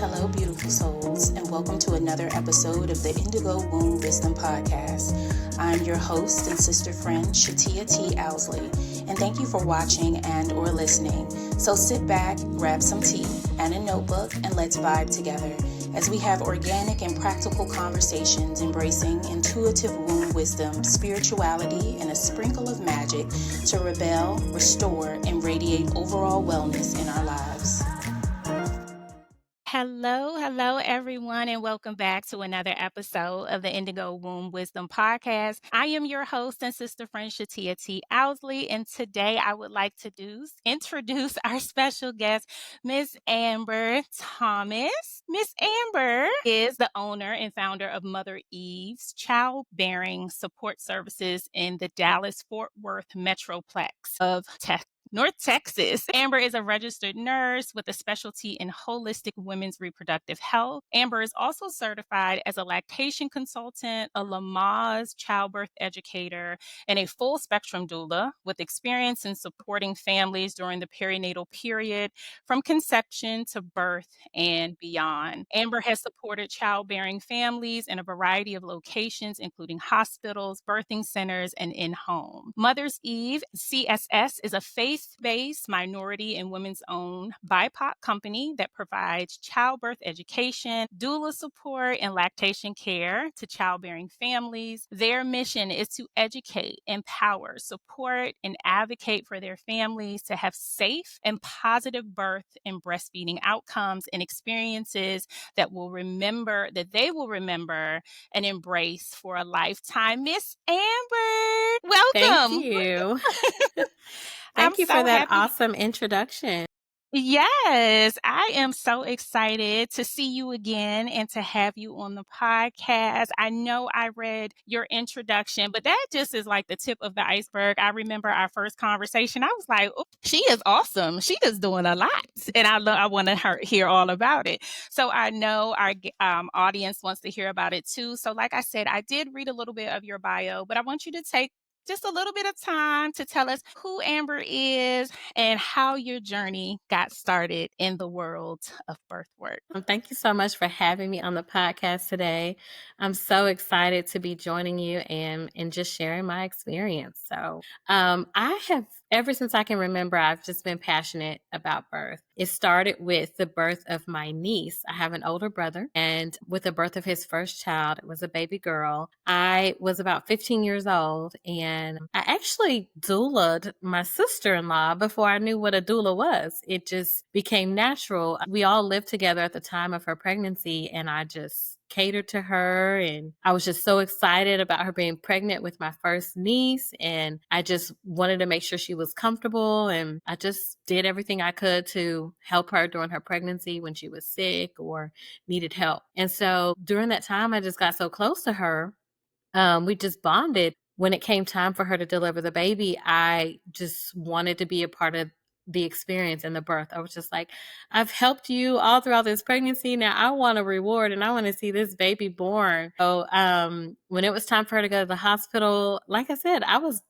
Hello, beautiful souls, and welcome to another episode of the Indigo Womb Wisdom Podcast. I'm your host and sister friend, Shatia Tee Owsley, and thank you for watching and or listening. So sit back, grab some tea and a notebook, and let's vibe together as we have organic and practical conversations embracing intuitive womb wisdom, spirituality, and a sprinkle of magic to rebel, restore, and radiate overall wellness in our lives. Hello, everyone, and welcome back to another episode of the Indigo Womb Wisdom Podcast. I am your host and sister friend, Shatia Tee Owsley, and today I would like to introduce our special guest, Miss Amber Thomas. Miss Amber is the owner and founder of mothereves childbearing support services in the Dallas-Fort Worth Metroplex of North Texas. Amber is a registered nurse with a specialty in holistic women's reproductive health. Amber is also certified as a lactation consultant, a Lamaze childbirth educator, and a full spectrum doula with experience in supporting families during the perinatal period from conception to birth and beyond. Amber has supported childbearing families in a variety of locations, including hospitals, birthing centers, and in-home. Mother's Eve CSS is a faith-based minority and women's owned BIPOC company that provides childbirth education, doula support, and lactation care to childbearing families. Their mission is to educate, empower, support, and advocate for their families to have safe and positive birth and breastfeeding outcomes and experiences that they will remember and embrace for a lifetime. Miss Amber, welcome. Thank you. I'm Thank you so for that happy. awesome introduction. Yes, I am so excited to see you again and to have you on the podcast. I know I read your introduction, but that just is like the tip of the iceberg. I remember our first conversation. I was like, oh, she is awesome. She is doing a lot, and I want to hear all about it. So I know our audience wants to hear about it too. So like I said, I did read a little bit of your bio, but I want you to take just a little bit of time to tell us who Amber is and how your journey got started in the world of birth work. Thank you so much for having me on the podcast today. I'm so excited to be joining you and just sharing my experience. So I have, ever since I can remember, I've just been passionate about birth. It started with the birth of my niece. I have an older brother, and with the birth of his first child, it was a baby girl. I was about 15 years old, and I actually doulaed my sister-in-law before I knew what a doula was. It just became natural. We all lived together at the time of her pregnancy, and I just catered to her, and I was just so excited about her being pregnant with my first niece, and I just wanted to make sure she was comfortable, and I just did everything I could to help her during her pregnancy when she was sick or needed help. And so during that time, I just got so close to her. We just bonded. When it came time for her to deliver the baby, I just wanted to be a part of the experience and the birth. I was just like, I've helped you all throughout this pregnancy. Now I want a reward, and I want to see this baby born. So when it was time for her to go to the hospital, like I said, I was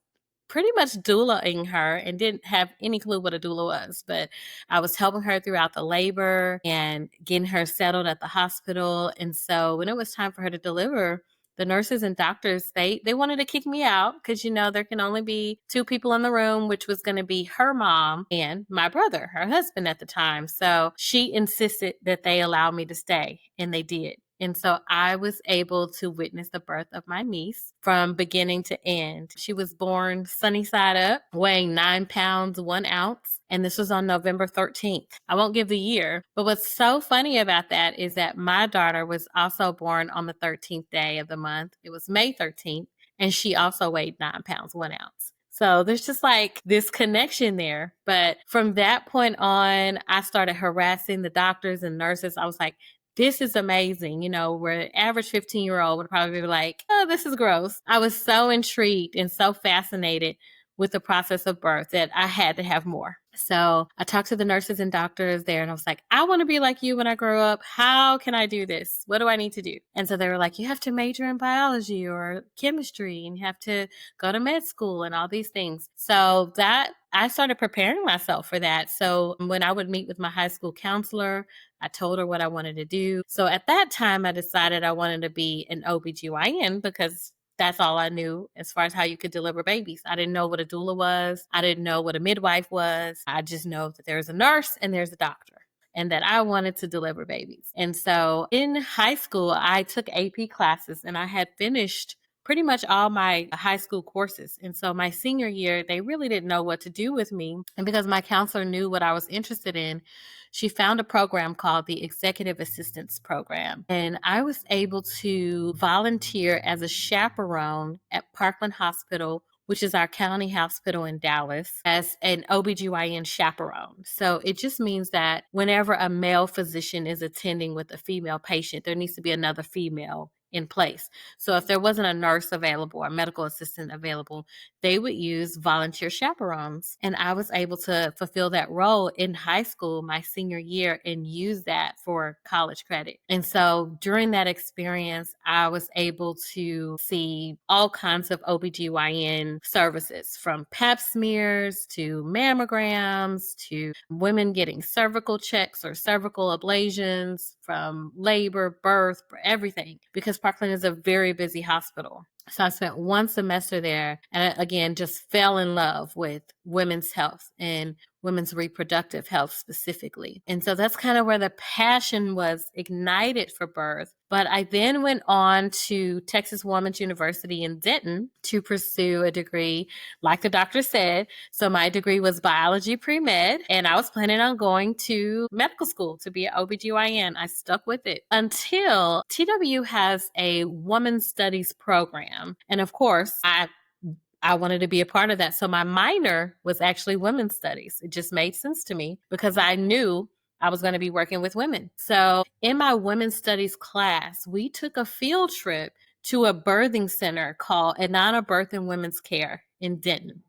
pretty much doulaing her and didn't have any clue what a doula was, but I was helping her throughout the labor and getting her settled at the hospital. And so when it was time for her to deliver, the nurses and doctors, they wanted to kick me out because, there can only be two people in the room, which was going to be her mom and my brother, her husband at the time. So she insisted that they allow me to stay, and they did. And so I was able to witness the birth of my niece from beginning to end. She was born sunny side up, weighing 9 pounds, 1 ounce. And this was on November 13th. I won't give the year, but what's so funny about that is that my daughter was also born on the 13th day of the month. It was May 13th, and she also weighed 9 pounds, 1 ounce. So there's just like this connection there. But from that point on, I started harassing the doctors and nurses. I was like, this is amazing. Where an average 15-year-old would probably be like, oh, this is gross. I was so intrigued and so fascinated with the process of birth that I had to have more. So I talked to the nurses and doctors there, and I was like, I want to be like you when I grow up. How can I do this? What do I need to do? And so they were like, you have to major in biology or chemistry, and you have to go to med school and all these things. So that I started preparing myself for that. So when I would meet with my high school counselor, I told her what I wanted to do. So at that time, I decided I wanted to be an OBGYN because that's all I knew as far as how you could deliver babies. I didn't know what a doula was. I didn't know what a midwife was. I just know that there's a nurse and there's a doctor and that I wanted to deliver babies. And so in high school, I took AP classes and I had finished pretty much all my high school courses. And so my senior year, they really didn't know what to do with me. And because my counselor knew what I was interested in, she found a program called the Executive Assistance Program. And I was able to volunteer as a chaperone at Parkland Hospital, which is our county hospital in Dallas, as an OBGYN chaperone. So it just means that whenever a male physician is attending with a female patient, there needs to be another female in place. So if there wasn't a nurse available or medical assistant available, they would use volunteer chaperones. And I was able to fulfill that role in high school my senior year and use that for college credit. And so during that experience, I was able to see all kinds of OBGYN services, from pap smears to mammograms to women getting cervical checks or cervical ablations, from labor, birth, everything, because Parkland is a very busy hospital. So I spent one semester there and again, just fell in love with women's health and women's reproductive health specifically. And so that's kind of where the passion was ignited for birth. But I then went on to Texas Women's University in Denton to pursue a degree, like the doctor said. So my degree was biology pre-med, and I was planning on going to medical school to be an OBGYN. I stuck with it until TW has a women's studies program. And of course, I wanted to be a part of that. So my minor was actually women's studies. It just made sense to me because I knew I was going to be working with women. So in my women's studies class, we took a field trip to a birthing center called Anana Birth and Women's Care in Denton.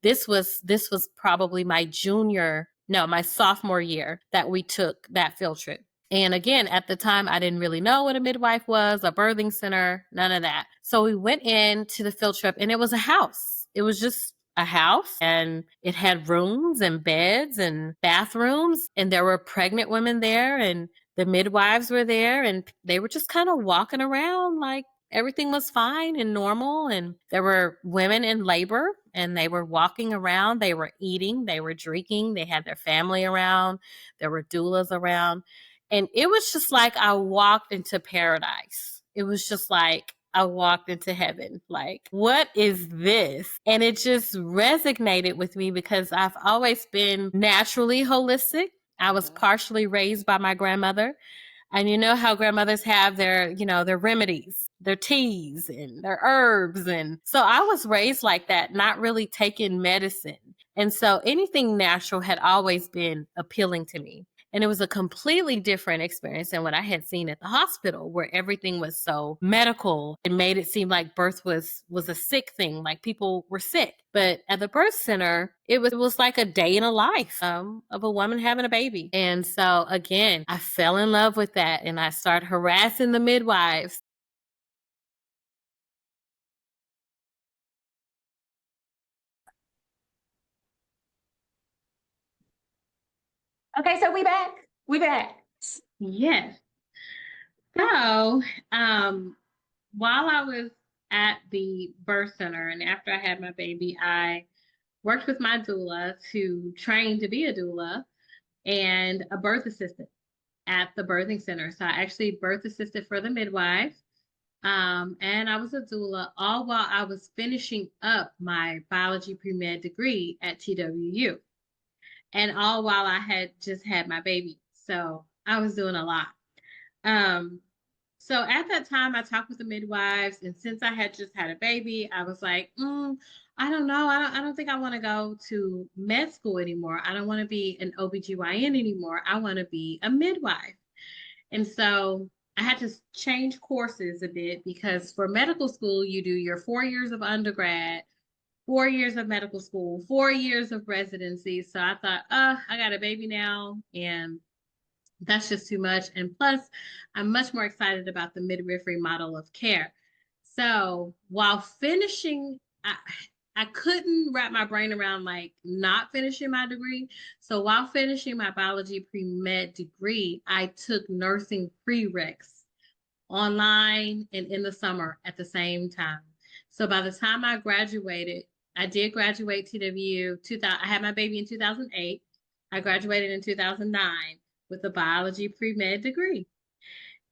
This was probably my sophomore year that we took that field trip. And again, at the time, I didn't really know what a midwife was, a birthing center, none of that. So we went into the field trip and it was a house. It was just a house, and it had rooms and beds and bathrooms, and there were pregnant women there, and the midwives were there, and they were just kind of walking around like everything was fine and normal. And there were women in labor and they were walking around, they were eating, they were drinking, they had their family around, there were doulas around. And it was just like I walked into paradise. It was just like I walked into heaven. Like, what is this? And it just resonated with me because I've always been naturally holistic. I was partially raised by my grandmother. And you know how grandmothers have their, their remedies, their teas and their herbs. And so I was raised like that, not really taking medicine. And so anything natural had always been appealing to me. And it was a completely different experience than what I had seen at the hospital, where everything was so medical. It made it seem like birth was a sick thing, like people were sick. But at the birth center, it was like a day in a life of a woman having a baby. And so again, I fell in love with that, and I started harassing the midwives. Okay, so we back. We back. Yes. So, while I was at the birth center and after I had my baby, I worked with my doula to train to be a doula and a birth assistant at the birthing center. So I actually birth assisted for the midwife, and I was a doula all while I was finishing up my biology pre-med degree at TWU, and all while I had just had my baby. So I was doing a lot. So at that time, I talked with the midwives, and since I had just had a baby, I was like, I don't know. I don't think I want to go to med school anymore. I don't want to be an OBGYN anymore. I want to be a midwife. And so I had to change courses a bit because for medical school, you do your 4 years of undergrad 4 years of medical school, 4 years of residency. So I thought, I got a baby now, and that's just too much. And plus, I'm much more excited about the midwifery model of care. So while finishing, I couldn't wrap my brain around like not finishing my degree. So while finishing my biology pre-med degree, I took nursing prereqs online and in the summer at the same time. So by the time I graduated, I did graduate TW 2000. I had my baby in 2008. I graduated in 2009 with a biology pre-med degree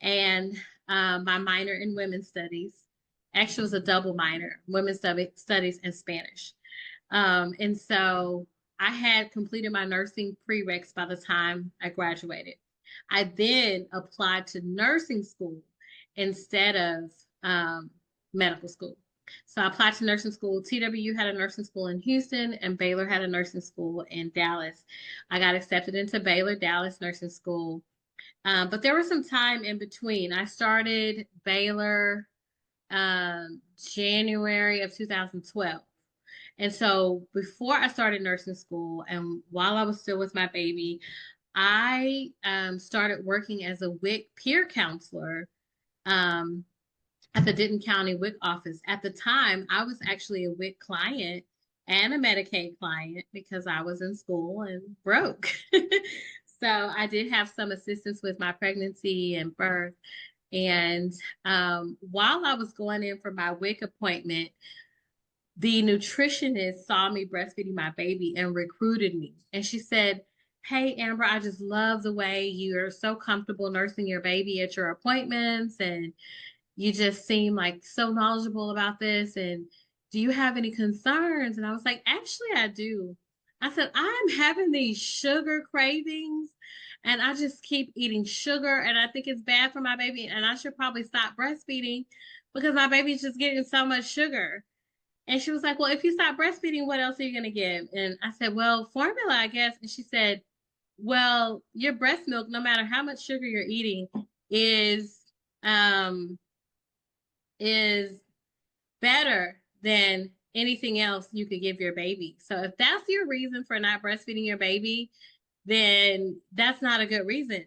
and my minor in women's studies. Actually, it was a double minor, women's studies and Spanish. And so I had completed my nursing prereqs by the time I graduated. I then applied to nursing school instead of medical school. So I applied to nursing school. TWU had a nursing school in Houston, and Baylor had a nursing school in Dallas. I got accepted into Baylor Dallas Nursing School. But there was some time in between. I started Baylor January of 2012. And so before I started nursing school and while I was still with my baby, I started working as a WIC peer counselor at the Denton County WIC office. At the time, I was actually a WIC client and a Medicaid client because I was in school and broke. So I did have some assistance with my pregnancy and birth. And while I was going in for my WIC appointment, the nutritionist saw me breastfeeding my baby and recruited me. And she said, "Hey, Amber, I just love the way you're so comfortable nursing your baby at your appointments. And you just seem like so knowledgeable about this. And do you have any concerns?" And I was like, "Actually, I do." I said, "I'm having these sugar cravings and I just keep eating sugar. And I think it's bad for my baby. And I should probably stop breastfeeding because my baby's just getting so much sugar." And she was like, "Well, if you stop breastfeeding, what else are you going to give?" And I said, "Well, formula, I guess." And she said, "Well, your breast milk, no matter how much sugar you're eating, is um is better than anything else you could give your baby. So if that's your reason for not breastfeeding your baby, then that's not a good reason."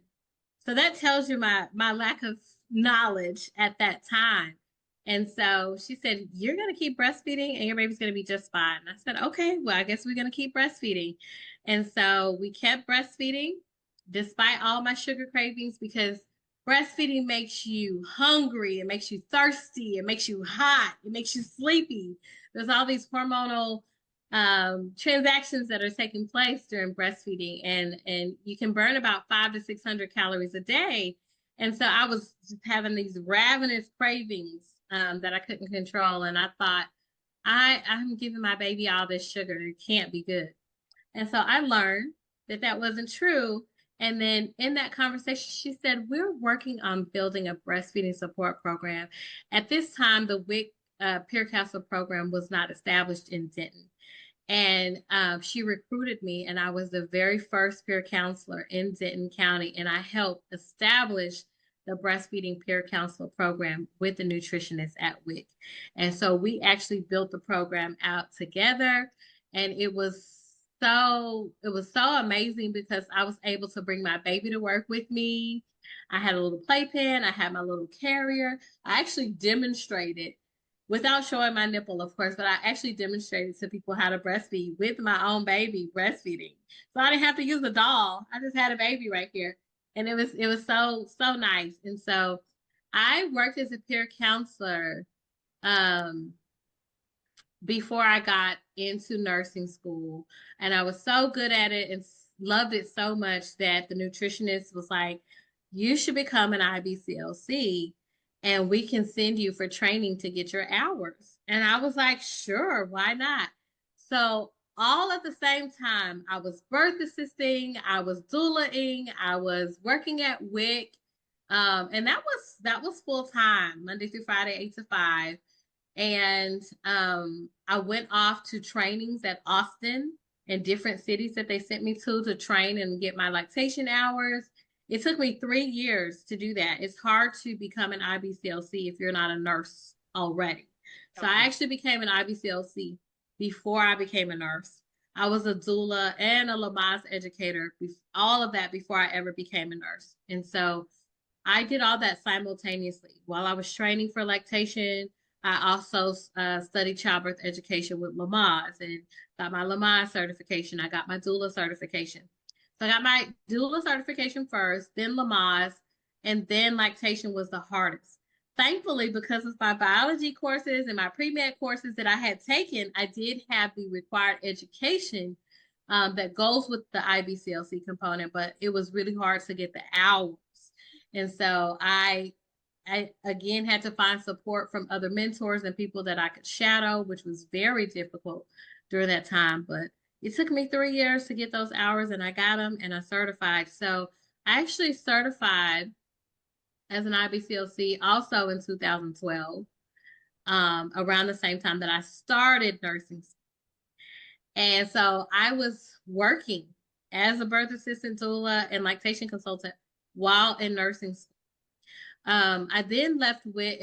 So that tells you my lack of knowledge at that time. And so she said, "You're going to keep breastfeeding and your baby's going to be just fine." And I said, "Okay, well, I guess we're going to keep breastfeeding." And so we kept breastfeeding despite all my sugar cravings because breastfeeding makes you hungry, it makes you thirsty, it makes you hot, it makes you sleepy. There's all these hormonal transactions that are taking place during breastfeeding, and you can burn about 500 to 600 calories a day. And so I was just having these ravenous cravings that I couldn't control, and I thought, I'm giving my baby all this sugar, it can't be good. And so I learned that that wasn't true. And then in that conversation, she said, "We're working on building a breastfeeding support program." At this time, the WIC peer counselor program was not established in Denton. And she recruited me, and I was the very first peer counselor in Denton County. And I helped establish the breastfeeding peer counselor program with the nutritionist at WIC. And so we actually built the program out together. And it was so amazing because I was able to bring my baby to work with me. I had a little playpen, I had my little carrier. I actually demonstrated without showing my nipple, of course, but I actually demonstrated to people how to breastfeed with my own baby breastfeeding. So I didn't have to use a doll. I just had a baby right here. And it was so nice. And so I worked as a peer counselor um before I got into nursing school. And I was so good at it and loved it so much that the nutritionist was like, "You should become an IBCLC and we can send you for training to get your hours." And I was like, "Sure, why not?" So all at the same time, I was birth assisting, I was doulaing, I was working at WIC. And that was full time, Monday through Friday, 8 to 5. And I went off to trainings at Austin and different cities that they sent me to train and get my lactation hours. It took me 3 years to do that. It's hard to become an IBCLC if you're not a nurse already. So I actually became an IBCLC before I became a nurse. I was a doula and a Lamaze educator, all of that before I ever became a nurse. And so I did all that simultaneously. While I was training for lactation, I also studied childbirth education with Lamaze and got my Lamaze certification. I got my doula certification. So I got my doula certification first, then Lamaze, and then lactation was the hardest. Thankfully, because of my biology courses and my pre-med courses that I had taken, I did have the required education that goes with the IBCLC component, but it was really hard to get the hours. And so I again had to find support from other mentors and people that I could shadow, which was very difficult during that time. But it took me 3 years to get those hours and I got them and I certified. So I actually certified as an IBCLC also in 2012, around the same time that I started nursing. And so I was working as a birth assistant, doula, and lactation consultant while in nursing school. I then left WIC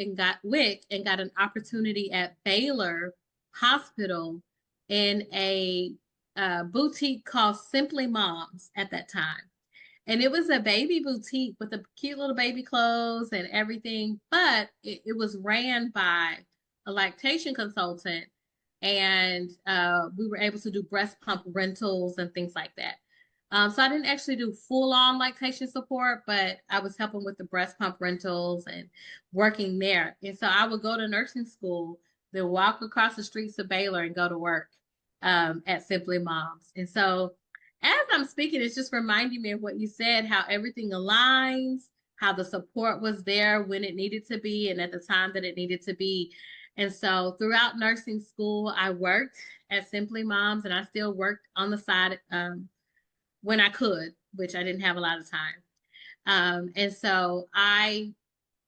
and got an opportunity at Baylor Hospital in a boutique called Simply Moms at that time. And it was a baby boutique with the cute little baby clothes and everything, but it was ran by a lactation consultant. And we were able to do breast pump rentals and things like that. So I didn't actually do full-on lactation support, but I was helping with the breast pump rentals and working there. And so I would go to nursing school, then walk across the streets of Baylor and go to work at Simply Moms. And so as I'm speaking, it's just reminding me of what you said, how everything aligns, how the support was there when it needed to be and at the time that it needed to be. And so throughout nursing school, I worked at Simply Moms and I still worked on the side when I could, which I didn't have a lot of time. And so I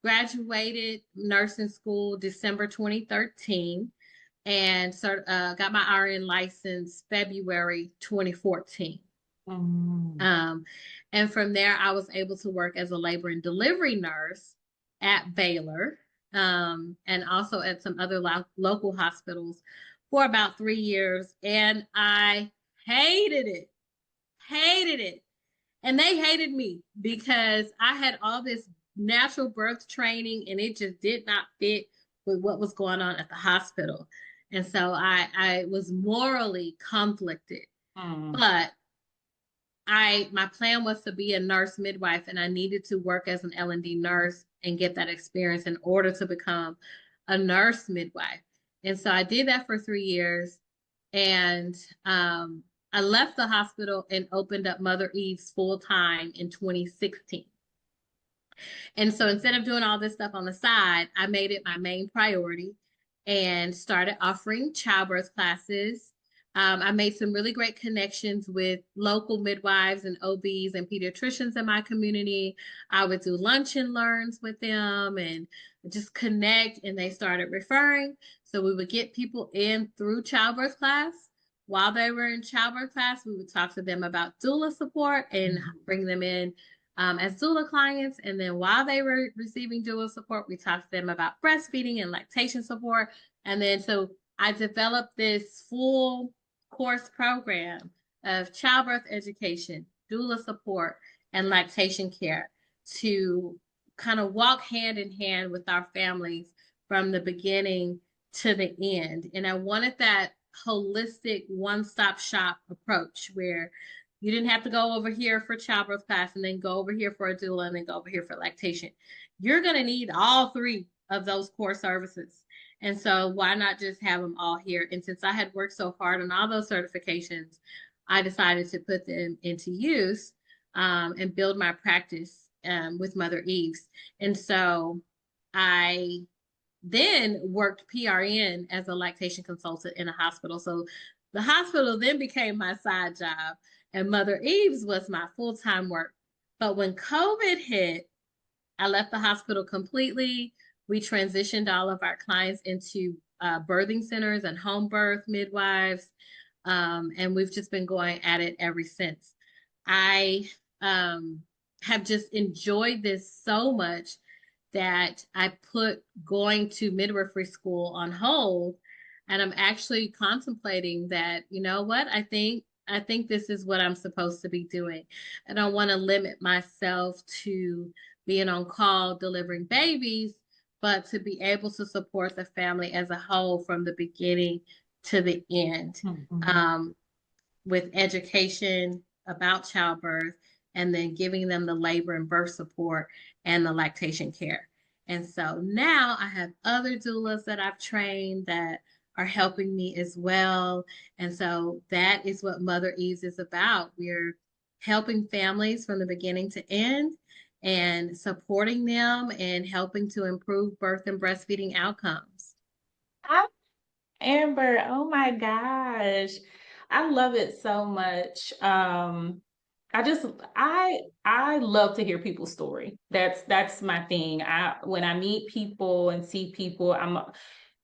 graduated nursing school December 2013 and got my RN license February 2014. And from there, I was able to work as a labor and delivery nurse at Baylor and also at some other local hospitals for about 3 years. And I hated it. And they hated me because I had all this natural birth training and it just did not fit with what was going on at the hospital. And so I was morally conflicted. But my plan was to be a nurse midwife and I needed to work as an L&D nurse and get that experience in order to become a nurse midwife. And so I did that for 3 years. And I left the hospital and opened up mothereves full time in 2016. And so instead of doing all this stuff on the side, I made it my main priority and started offering childbirth classes. I made some really great connections with local midwives and OBs and pediatricians in my community. I would do lunch and learns with them and just connect, and they started referring. So we would get people in through childbirth class. While they were in childbirth class, we would talk to them about doula support and bring them in as doula clients. And then while they were receiving doula support, we talked to them about breastfeeding and lactation support. And then so I developed this full course program of childbirth education, doula support, and lactation care to kind of walk hand in hand with our families from the beginning to the end. And I wanted that holistic one-stop shop approach where you didn't have to go over here for childbirth class and then go over here for a doula and then go over here for lactation. You're going to need all three of those core services. And so why not just have them all here? And since I had worked so hard on all those certifications, I decided to put them into use and build my practice with mothereves. And so I then worked PRN as a lactation consultant in a hospital. So the hospital then became my side job and mothereves was my full-time work. But when COVID hit, I left the hospital completely. We transitioned all of our clients into birthing centers and home birth midwives. And we've just been going at it ever since. I have just enjoyed this so much that I put going to midwifery school on hold And I'm actually contemplating that, you know what, I think this is what I'm supposed to be doing. I don't want to limit myself to being on call delivering babies, but to be able to support the family as a whole from the beginning to the end, with education about childbirth, and then giving them the labor and birth support and the lactation care. And so now I have other doulas that I've trained that are helping me as well. And so that is what Mothereves is about. We're helping families from the beginning to end and supporting them and helping to improve birth and breastfeeding outcomes. Amber, oh my gosh. I love it so much. I just I love to hear people's story. That's my thing. When I meet people and see people,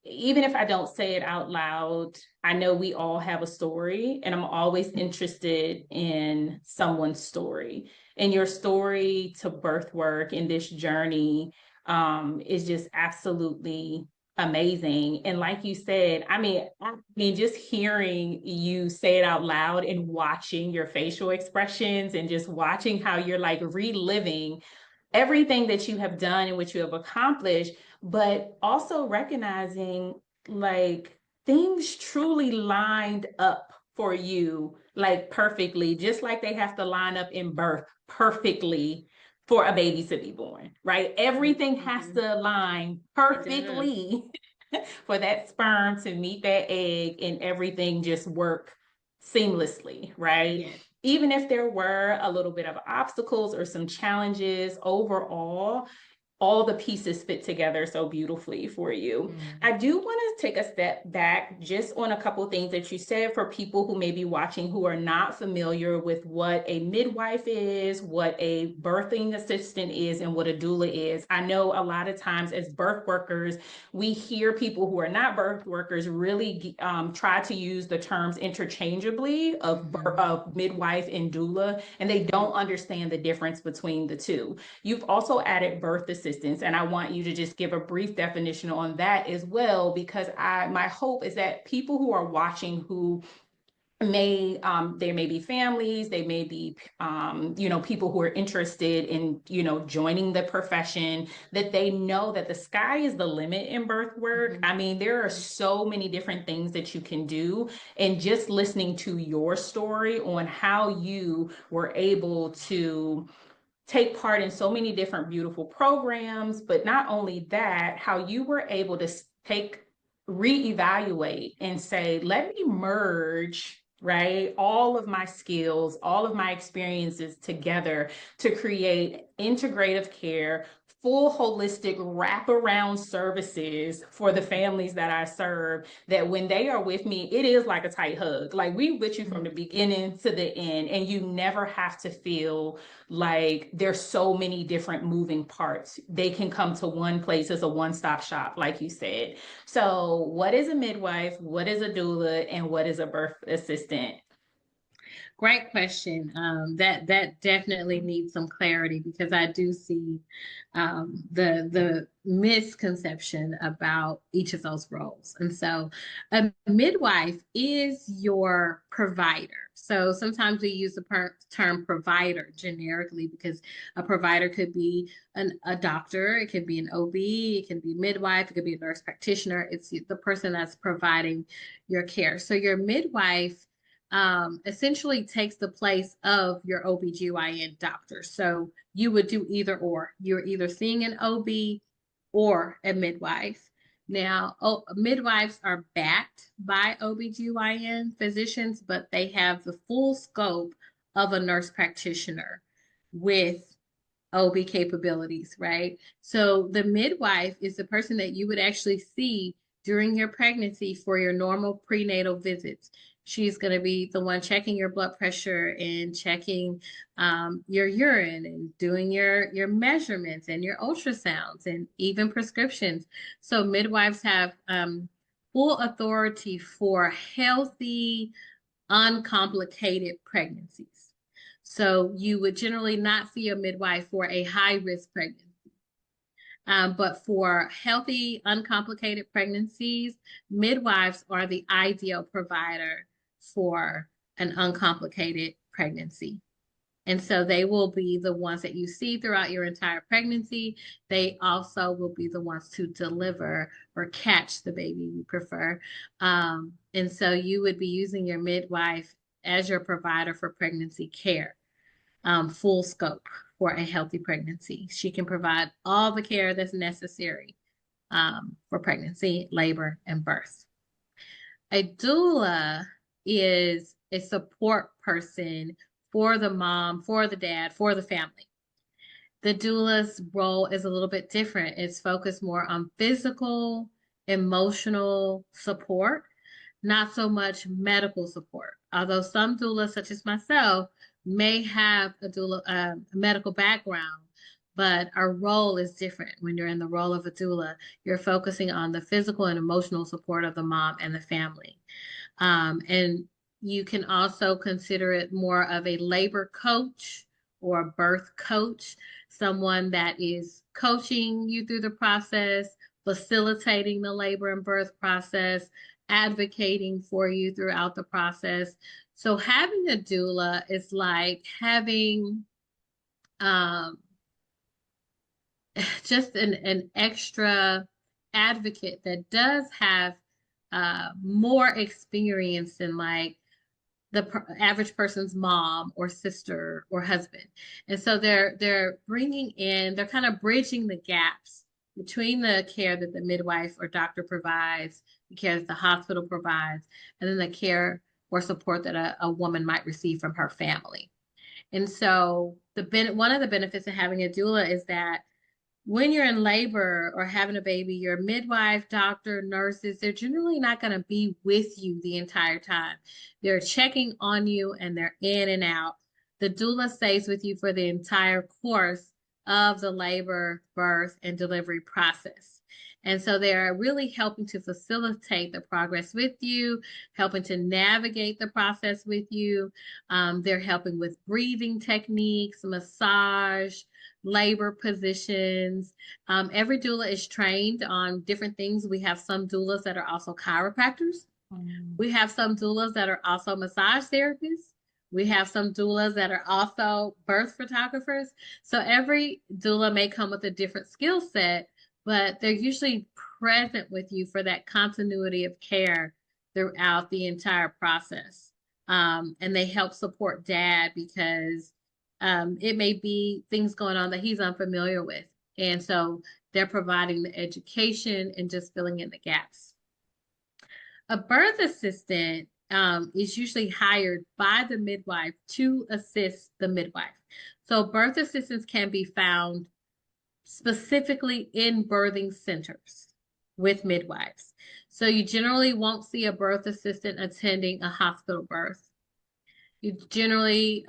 even if I don't say it out loud, I know we all have a story, and I'm always interested in someone's story. And your story to birth work in this journey is just absolutely amazing. And like you said, I mean, just hearing you say it out loud and watching your facial expressions and just watching how you're like reliving everything that you have done and what you have accomplished, but also recognizing like things truly lined up for you, like perfectly, just like they have to line up in birth perfectly for a baby to be born, right? Everything has to align perfectly for that sperm to meet that egg and everything just work seamlessly, right? Yes. Even if there were a little bit of obstacles or some challenges, overall, all the pieces fit together so beautifully for you. I do want to take a step back just on a couple of things that you said for people who may be watching who are not familiar with what a midwife is, what a birthing assistant is, and what a doula is. I know a lot of times as birth workers, we hear people who are not birth workers really try to use the terms interchangeably of midwife and doula, and they don't understand the difference between the two. You've also added birth assistance, and I want you to just give a brief definition on that as well, because my hope is that people who are watching who there may be families, they may be people who are interested in joining the profession, that they know that the sky is the limit in birth work. I mean, there are so many different things that you can do, and just listening to your story on how you were able to take part in so many different beautiful programs, but not only that, how you were able to reevaluate and say, let me merge, right, all of my skills, all of my experiences together to create integrative care, full holistic wraparound services for the families that I serve, that when they are with me, it is like a tight hug. Like we with you from the beginning to the end, and you never have to feel like there's so many different moving parts. They can come to one place as a one-stop shop, like you said. So what is a midwife? What is a doula? And what is a birth assistant? Great question. That definitely needs some clarity, because I do see the misconception about each of those roles. And so a midwife is your provider. So sometimes we use the term provider generically, because a provider could be a doctor, it could be an OB, it can be midwife, it could be a nurse practitioner. It's the person that's providing your care. So your midwife essentially takes the place of your OBGYN doctor. So you would do either or. You're either seeing an OB or a midwife. Now, midwives are backed by OBGYN physicians, but they have the full scope of a nurse practitioner with OB capabilities, right? So the midwife is the person that you would actually see during your pregnancy for your normal prenatal visits. She's going to be the one checking your blood pressure and checking your urine and doing your measurements and your ultrasounds and even prescriptions. So midwives have full authority for healthy, uncomplicated pregnancies. So you would generally not see a midwife for a high risk pregnancy. But for healthy, uncomplicated pregnancies, midwives are the ideal provider for an uncomplicated pregnancy. And so they will be the ones that you see throughout your entire pregnancy. They also will be the ones to deliver or catch the baby, we prefer. And so you would be using your midwife as your provider for pregnancy care, full scope for a healthy pregnancy. She can provide all the care that's necessary for pregnancy, labor, and birth. A doula is a support person for the mom, for the dad, for the family. The doula's role is a little bit different. It's focused more on physical, emotional support, not so much medical support. Although some doulas, such as myself, may have a doula, medical background, but our role is different. When you're in the role of a doula, you're focusing on the physical and emotional support of the mom and the family. And you can also consider it more of a labor coach or a birth coach, someone that is coaching you through the process, facilitating the labor and birth process, advocating for you throughout the process. So having a doula is like having just an extra advocate that does have more experience than like the average person's mom or sister or husband. And so they're bringing in, they're kind of bridging the gaps between the care that the midwife or doctor provides, the care that the hospital provides, and then the care or support that a woman might receive from her family. And so one of the benefits of having a doula is that when you're in labor or having a baby, your midwife, doctor, nurses, they're generally not going to be with you the entire time. They're checking on you and they're in and out. The doula stays with you for the entire course of the labor, birth, and delivery process. And so they're really helping to facilitate the progress with you, helping to navigate the process with you. They're helping with breathing techniques, massage, labor positions. Every doula is trained on different things. We have some doulas that are also chiropractors. We have some doulas that are also massage therapists. We have some doulas that are also birth photographers. So every doula may come with a different skill set, but they're usually present with you for that continuity of care throughout the entire process. And they help support dad because it may be things going on that he's unfamiliar with. And so they're providing the education and just filling in the gaps. A birth assistant is usually hired by the midwife to assist the midwife. So birth assistants can be found specifically in birthing centers with midwives. So you generally won't see a birth assistant attending a hospital birth. You generally,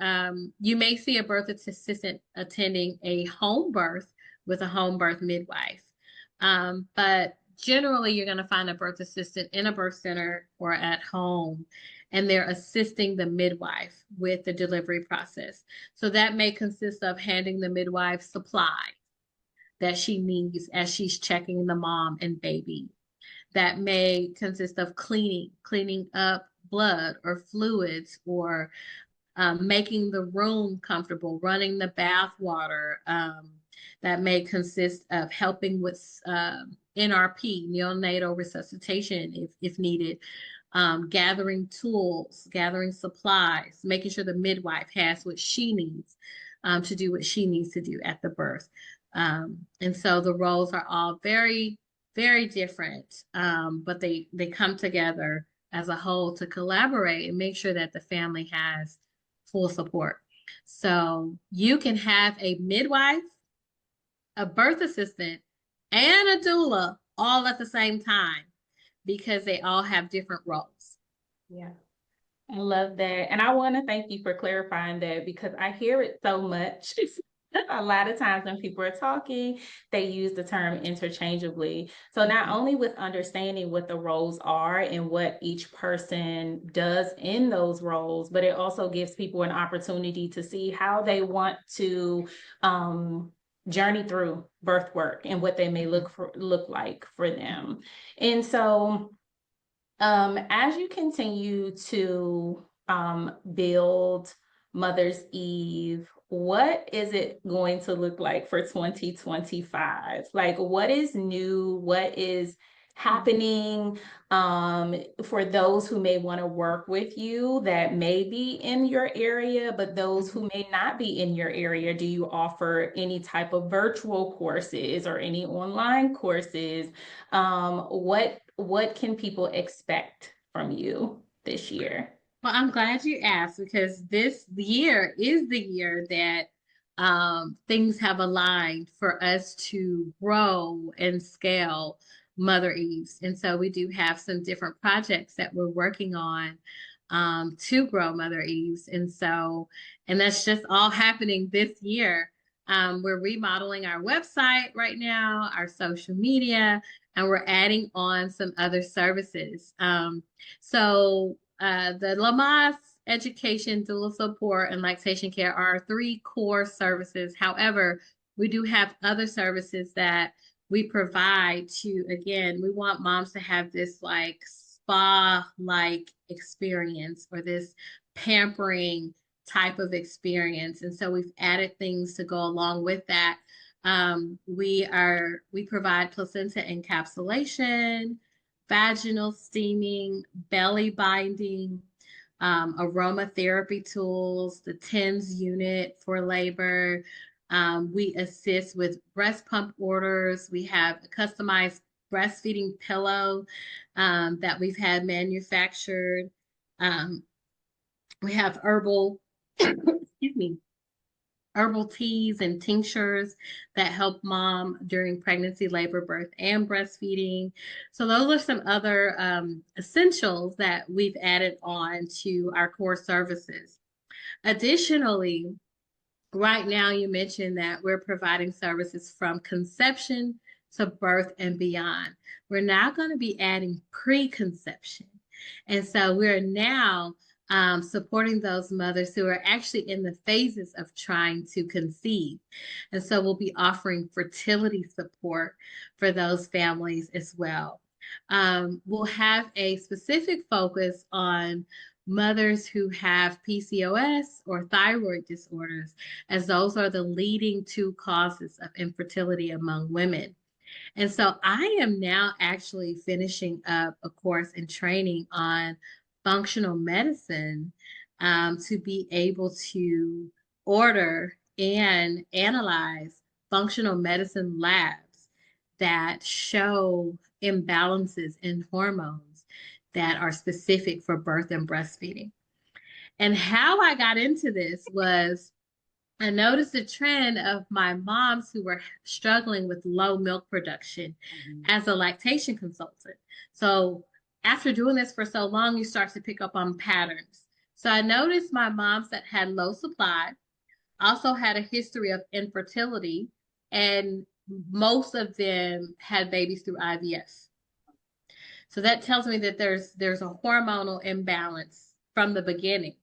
you may see a birth assistant attending a home birth with a home birth midwife. But generally, you're going to find a birth assistant in a birth center or at home, and they're assisting the midwife with the delivery process. So that may consist of handing the midwife supplies that she needs as she's checking the mom and baby. That may consist of cleaning up blood or fluids, or making the room comfortable, running the bath water. That may consist of helping with NRP, neonatal resuscitation, if needed, gathering tools, gathering supplies, making sure the midwife has what she needs to do what she needs to do at the birth. And so the roles are all very, very different, but they come together as a whole to collaborate and make sure that the family has full support. So you can have a midwife, a birth assistant, and a doula all at the same time because they all have different roles. Yeah. I love that. And I want to thank you for clarifying that because I hear it so much. A lot of times when people are talking, they use the term interchangeably. So not only with understanding what the roles are and what each person does in those roles, but it also gives people an opportunity to see how they want to journey through birth work and what they may look like for them. And so as you continue to build Mother's Eve, what is it going to look like for 2025? Like, what is new? What is happening for those who may want to work with you that may be in your area, but those who may not be in your area? Do you offer any type of virtual courses or any online courses? What can people expect from you this year? Well, I'm glad you asked because this year is the year that things have aligned for us to grow and scale Mother Eves. And so we do have some different projects that we're working on to grow Mother Eves. And that's just all happening this year. We're remodeling our website right now, our social media, and we're adding on some other services. The Lamaze education, doula support, and lactation care are our three core services. However, we do have other services that we provide to, again, we want moms to have this like spa-like experience or this pampering type of experience. And so we've added things to go along with that. We provide placenta encapsulation, vaginal steaming, belly binding, aromatherapy tools, the TENS unit for labor. We assist with breast pump orders. We have a customized breastfeeding pillow that we've had manufactured. We have excuse me, herbal teas and tinctures that help mom during pregnancy, labor, birth, and breastfeeding. So those are some other essentials that we've added on to our core services. Additionally, right now you mentioned that we're providing services from conception to birth and beyond. We're now going to be adding preconception. And so we're now supporting those mothers who are actually in the phases of trying to conceive. And so we'll be offering fertility support for those families as well. We'll have a specific focus on mothers who have PCOS or thyroid disorders, as those are the leading two causes of infertility among women. And so I am now actually finishing up a course in training on functional medicine to be able to order and analyze functional medicine labs that show imbalances in hormones that are specific for birth and breastfeeding. And how I got into this was I noticed a trend of my moms who were struggling with low milk production as a lactation consultant. So after doing this for so long, you start to pick up on patterns. So I noticed my moms that had low supply also had a history of infertility, and most of them had babies through IVF. So that tells me that there's a hormonal imbalance from the beginning.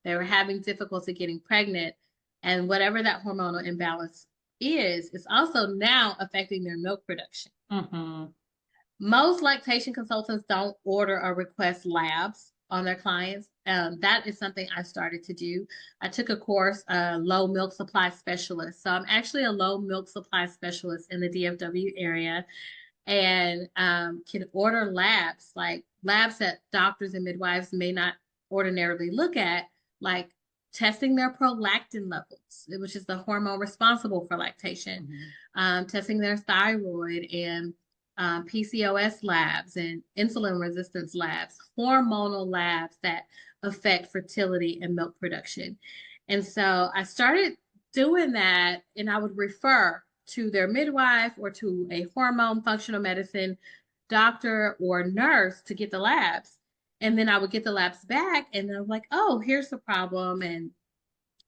They were having difficulty getting pregnant, and whatever that hormonal imbalance is also now affecting their milk production. Mm-hmm. Most lactation consultants don't order or request labs on their clients. That is something I started to do. I took a course, low milk supply specialist. So I'm actually a low milk supply specialist in the DFW area, and can order labs, like labs that doctors and midwives may not ordinarily look at, like testing their prolactin levels, which is the hormone responsible for lactation, testing their thyroid and PCOS labs and insulin resistance labs, hormonal labs that affect fertility and milk production. And so I started doing that, and I would refer to their midwife or to a hormone functional medicine doctor or nurse to get the labs. And then I would get the labs back, and I'm like, oh, here's the problem. And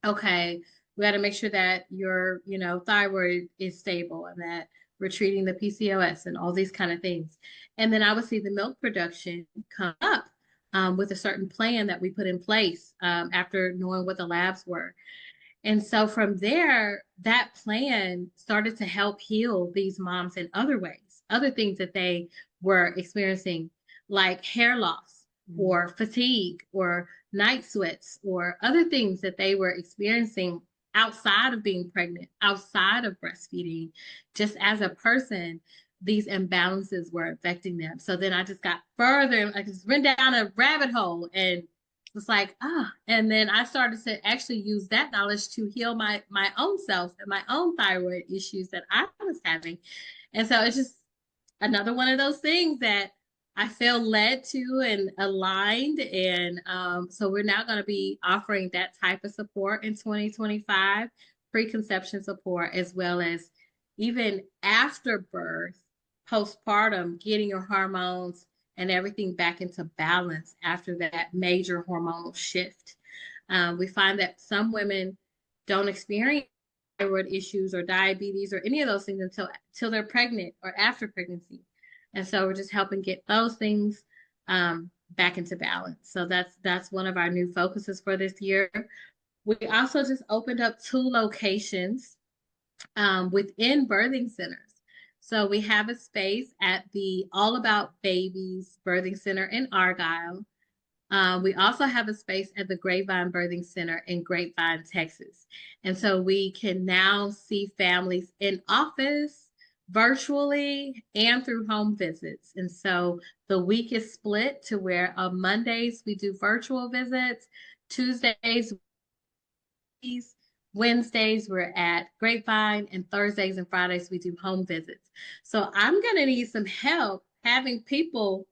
okay, we got to make sure that your, thyroid is stable and that we're treating the PCOS and all these kind of things. And then I would see the milk production come up with a certain plan that we put in place after knowing what the labs were. And so from there, that plan started to help heal these moms in other ways, other things that they were experiencing, like hair loss or fatigue or night sweats or other things that they were experiencing outside of being pregnant, outside of breastfeeding, just as a person. These imbalances were affecting them. So then I just got further, I just went down a rabbit hole and was like, and then I started to actually use that knowledge to heal my own self and my own thyroid issues that I was having. And so it's just another one of those things that I feel led to and aligned. And so we're now going to be offering that type of support in 2025, preconception support, as well as even after birth, postpartum, getting your hormones and everything back into balance after that major hormonal shift. We find that some women don't experience thyroid issues or diabetes or any of those things until they're pregnant or after pregnancy. And so we're just helping get those things back into balance. So that's one of our new focuses for this year. We also just opened up 2 locations within birthing centers. So we have a space at the All About Babies Birthing Center in Argyle. We also have a space at the Grapevine Birthing Center in Grapevine, Texas. And so we can now see families in office, virtually, and through home visits. And so the week is split to where on Mondays we do virtual visits, Tuesdays, Wednesdays we're at Grapevine, and Thursdays and Fridays we do home visits. So I'm going to need some help having people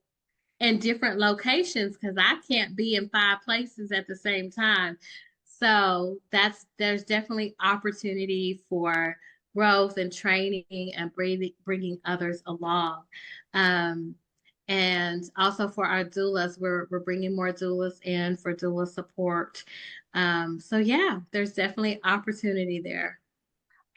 in different locations because I can't be in 5 places at the same time. So there's definitely opportunity for growth and training and bringing others along. And also for our doulas, we're bringing more doulas in for doula support. So yeah, there's definitely opportunity there.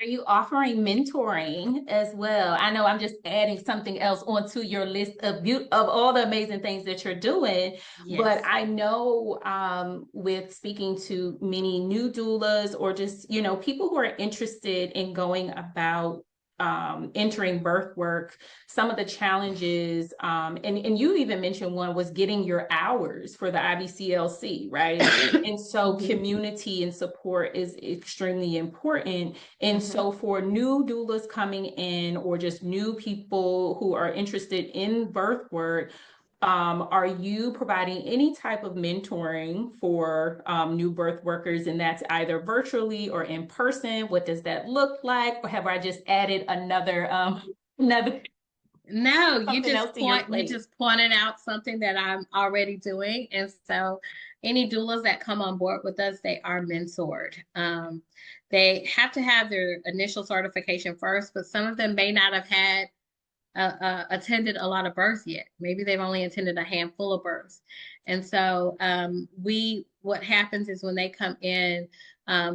Are you offering mentoring as well? I know I'm just adding something else onto your list of all the amazing things that you're doing, but Yes. I know with speaking to many new doulas or just, people who are interested in going about entering birth work, some of the challenges, and you even mentioned one was getting your hours for the IBCLC, right? And so community and support is extremely important. And so for new doulas coming in or just new people who are interested in birth work, are you providing any type of mentoring for new birth workers? And that's either virtually or in person. What does that look like? Or have I just added another No, something else to your you plate? just pointed out something that I'm already doing. And so any doulas that come on board with us, they are mentored. They have to have their initial certification first, but some of them may not have had attended a lot of births yet. Maybe they've only attended a handful of births. And so what happens is when they come in,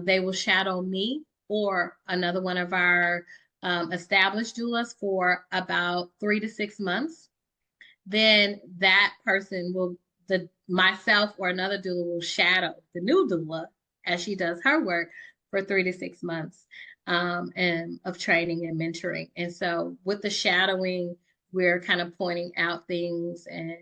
they will shadow me or another one of our established doulas for about 3 to 6 months. Then that person myself or another doula will shadow the new doula as she does her work for 3 to 6 months and of training and mentoring. And so with the shadowing, we're kind of pointing out things and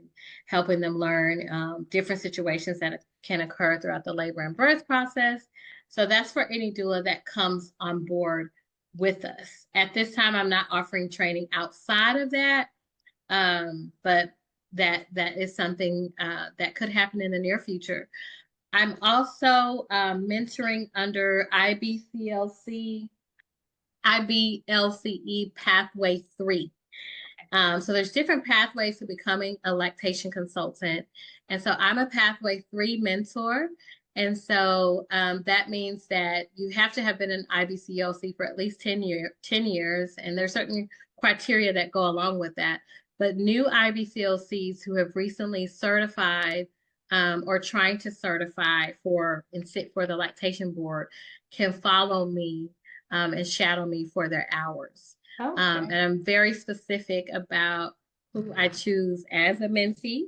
helping them learn different situations that can occur throughout the labor and birth process. So that's for any doula that comes on board with us. At this time, I'm not offering training outside of that, but that is something that could happen in the near future. I'm also mentoring under IBLCE Pathway 3. So there's different pathways to becoming a lactation consultant. And so I'm a Pathway 3 mentor. And so that means that you have to have been an IBCLC for at least 10 years. And there's certain criteria that go along with that. But new IBCLCs who have recently certified or trying to certify and sit for the lactation board can follow me and shadow me for their hours. Okay. And I'm very specific about who I choose as a mentee.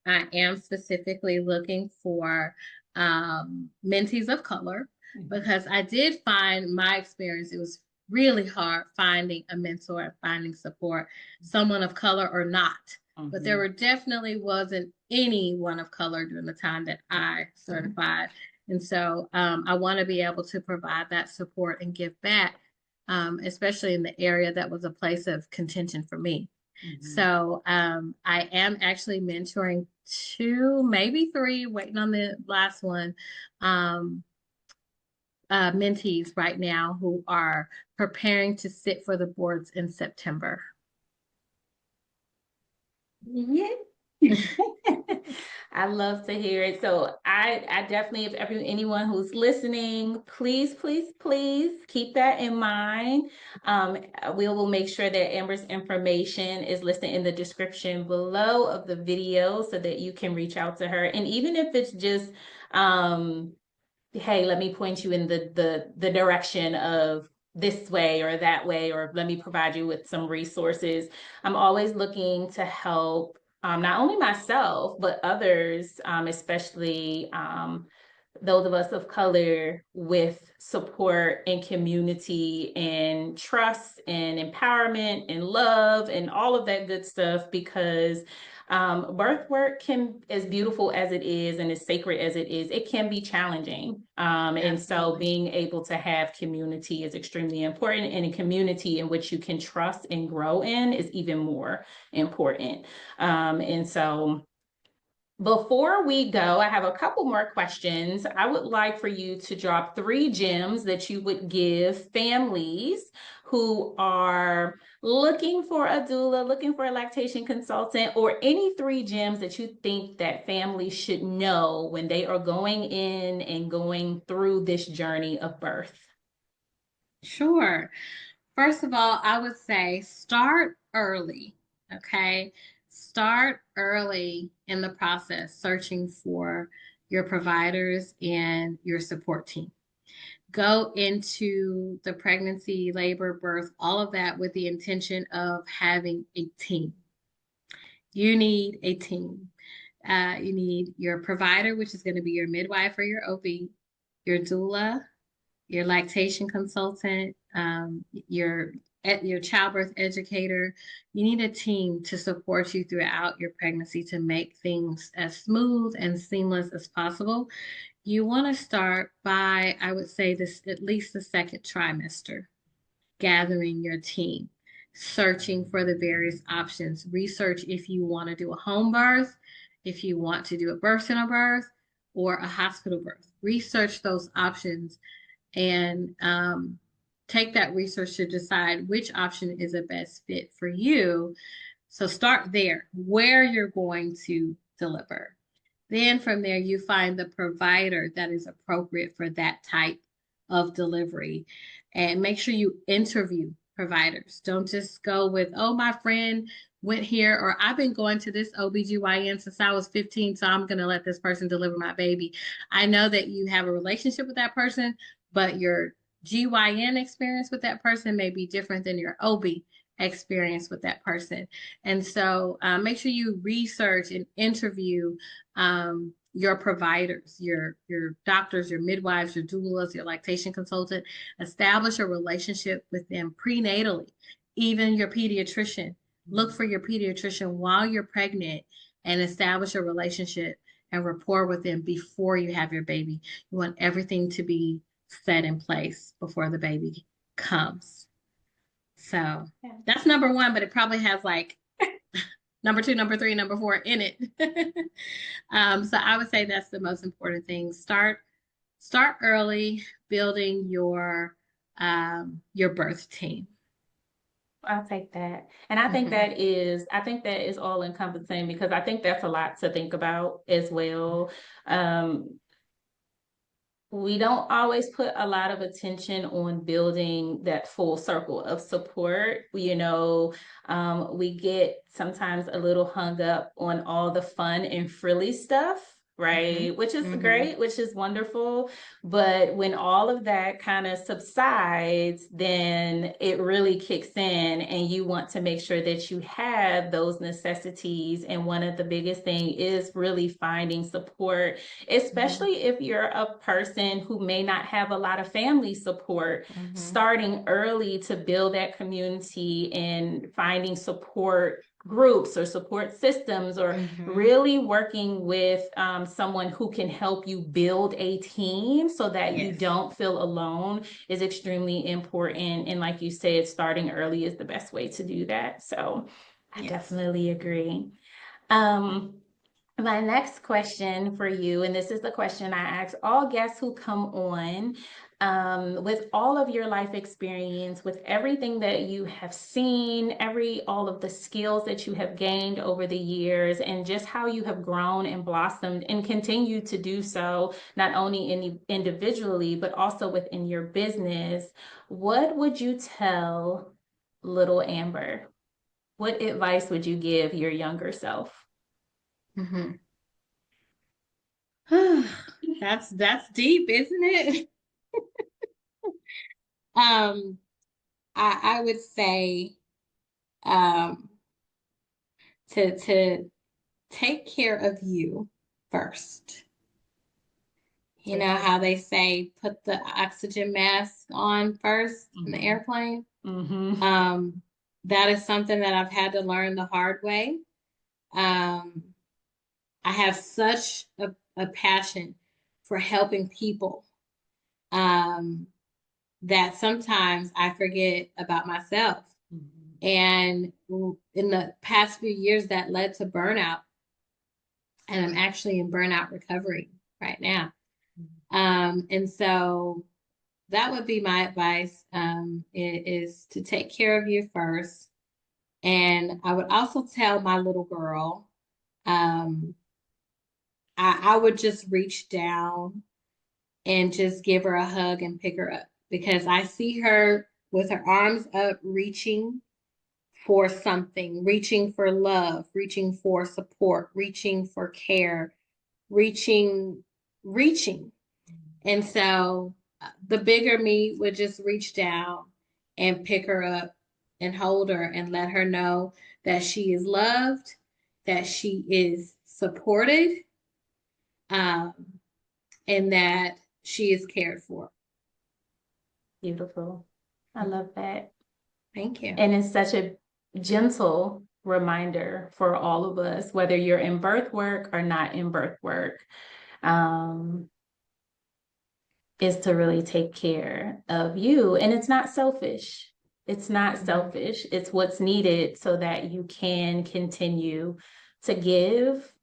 I am specifically looking for mentees of color. because I did find my experience, it was really hard finding a mentor, finding support, someone of color or not. But there definitely wasn't anyone of color during the time that I certified. And so I want to be able to provide that support and give back, especially in the area that was a place of contention for me. So I am actually mentoring 2, maybe 3, waiting on the last one, mentees right now who are preparing to sit for the boards in September. Yeah. I love to hear it. So I definitely, if anyone who's listening, please, please, please keep that in mind. We will make sure that Amber's information is listed in the description below of the video so that you can reach out to her. And even if it's just, hey, let me point you in the direction of this way or that way, or let me provide you with some resources. I'm always looking to help not only myself, but others, especially those of us of color, with support and community and trust and empowerment and love and all of that good stuff, because birth work can, as beautiful as it is and as sacred as it is, it can be challenging. And so being able to have community is extremely important, and a community in which you can trust and grow in is even more important. And so before we go, I have a couple more questions. I would like for you to drop 3 gems that you would give families who are looking for a doula, looking for a lactation consultant, or any 3 gems that you think that families should know when they are going in and going through this journey of birth. Sure. First of all, I would say start early. Okay. Start early in the process, searching for your providers and your support team. Go into the pregnancy, labor, birth, all of that with the intention of having a team. You need a team. You need your provider, which is going to be your midwife or your OB, your doula, your lactation consultant, your childbirth educator. You need a team to support you throughout your pregnancy to make things as smooth and seamless as possible. You want to start by, I would say, this at least the second trimester, gathering your team, searching for the various options. Research if you want to do a home birth, if you want to do a birth center birth, or a hospital birth. Research those options and take that research to decide which option is a best fit for you. So start there, where you're going to deliver. Then from there, you find the provider that is appropriate for that type of delivery. And make sure you interview providers. Don't just go with, oh, my friend went here, or I've been going to this OBGYN since I was 15, so I'm going to let this person deliver my baby. I know that you have a relationship with that person, but your GYN experience with that person may be different than your OB experience with that person. And so make sure you research and interview your providers, your doctors, your midwives, your doulas, your lactation consultant. Establish a relationship with them prenatally, even your pediatrician. Look for your pediatrician while you're pregnant and establish a relationship and rapport with them before you have your baby. You want everything to be set in place before the baby comes. So that's number 1, but it probably has like number 2, number 3, number 4 in it. So I would say that's the most important thing. Start early building your birth team. I'll take that. And I think that is all encompassing, because I think that's a lot to think about as well. We don't always put a lot of attention on building that full circle of support. We get sometimes a little hung up on all the fun and frilly stuff. right? Which is great, which is wonderful. But when all of that kind of subsides, then it really kicks in, and you want to make sure that you have those necessities. And one of the biggest thing is really finding support, especially if you're a person who may not have a lot of family support. Starting early to build that community and finding support groups or support systems, or really working with someone who can help you build a team so that you don't feel alone, is extremely important. And like you said, starting early is the best way to do that. So I definitely agree. My next question for you, and this is the question I ask all guests who come on, with all of your life experience, with everything that you have seen, all of the skills that you have gained over the years, and just how you have grown and blossomed and continue to do so, not only individually, but also within your business, what would you tell little Amber? What advice would you give your younger self? That's deep, isn't it? I would say to take care of you first. You know how they say put the oxygen mask on first in the airplane? That is something that I've had to learn the hard way. I have such a passion for helping people that sometimes I forget about myself. And in the past few years, that led to burnout. And I'm actually in burnout recovery right now. And so that would be my advice, is to take care of you first. And I would also tell my little girl, I would just reach down and just give her a hug and pick her up, because I see her with her arms up, reaching for something, reaching for love, reaching for support, reaching for care, reaching. And so the bigger me would just reach down and pick her up and hold her and let her know that she is loved, that she is supported, and that she is cared for. Beautiful. I love that. Thank you. And it's such a gentle reminder for all of us, whether you're in birth work or not in birth work, is to really take care of you. And it's not selfish. It's not selfish. It's what's needed so that you can continue to give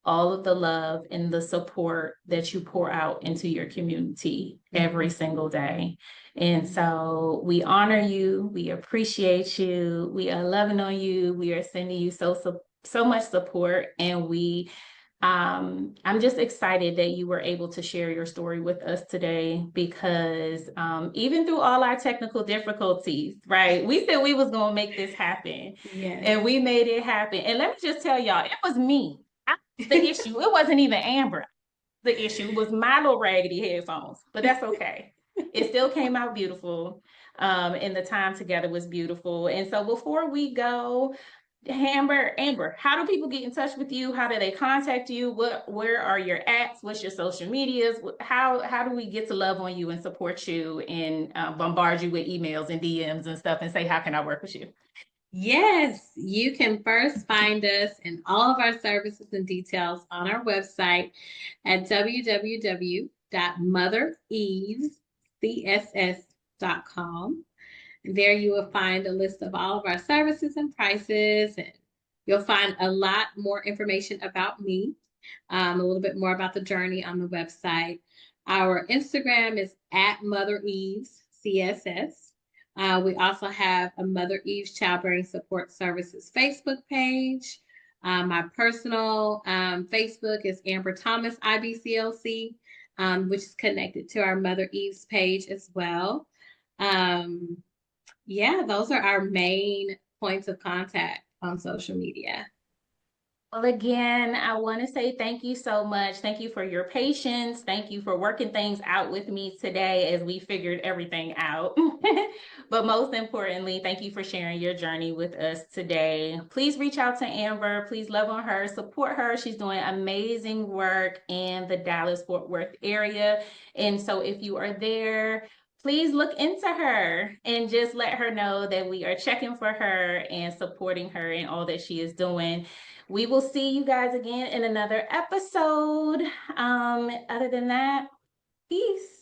all of the love and the support that you pour out into your community every single day. And so we honor you. We appreciate you. We are loving on you. We are sending you so much support. And I'm just excited that you were able to share your story with us today, because even through all our technical difficulties, right? We said we was going to make this happen, and we made it happen. And let me just tell y'all, it was me. The issue, it wasn't even Amber. The issue was my little raggedy headphones, but that's okay. It still came out beautiful. And the time together was beautiful. And so before we go, Amber, how do people get in touch with you? How do they contact you? Where are your apps? What's your social medias? How do we get to love on you and support you and bombard you with emails and DMs and stuff and say, how can I work with you? Yes, you can first find us and all of our services and details on our website at www.mothereves.com. There you will find a list of all of our services and prices, and you'll find a lot more information about me, a little bit more about the journey on the website. Our Instagram is at mothereves.css. We also have a Mother Eves Childbearing Support Services Facebook page. My personal Facebook is Amber Thomas IBCLC, which is connected to our Mother Eves page as well. Yeah, those are our main points of contact on social media. Well, again, I want to say thank you so much. Thank you for your patience. Thank you for working things out with me today as we figured everything out. But most importantly, thank you for sharing your journey with us today. Please reach out to Amber. Please love on her, support her. She's doing amazing work in the Dallas-Fort Worth area. And so if you are there, please look into her and just let her know that we are checking for her and supporting her in all that she is doing. We will see you guys again in another episode. Other than that, peace.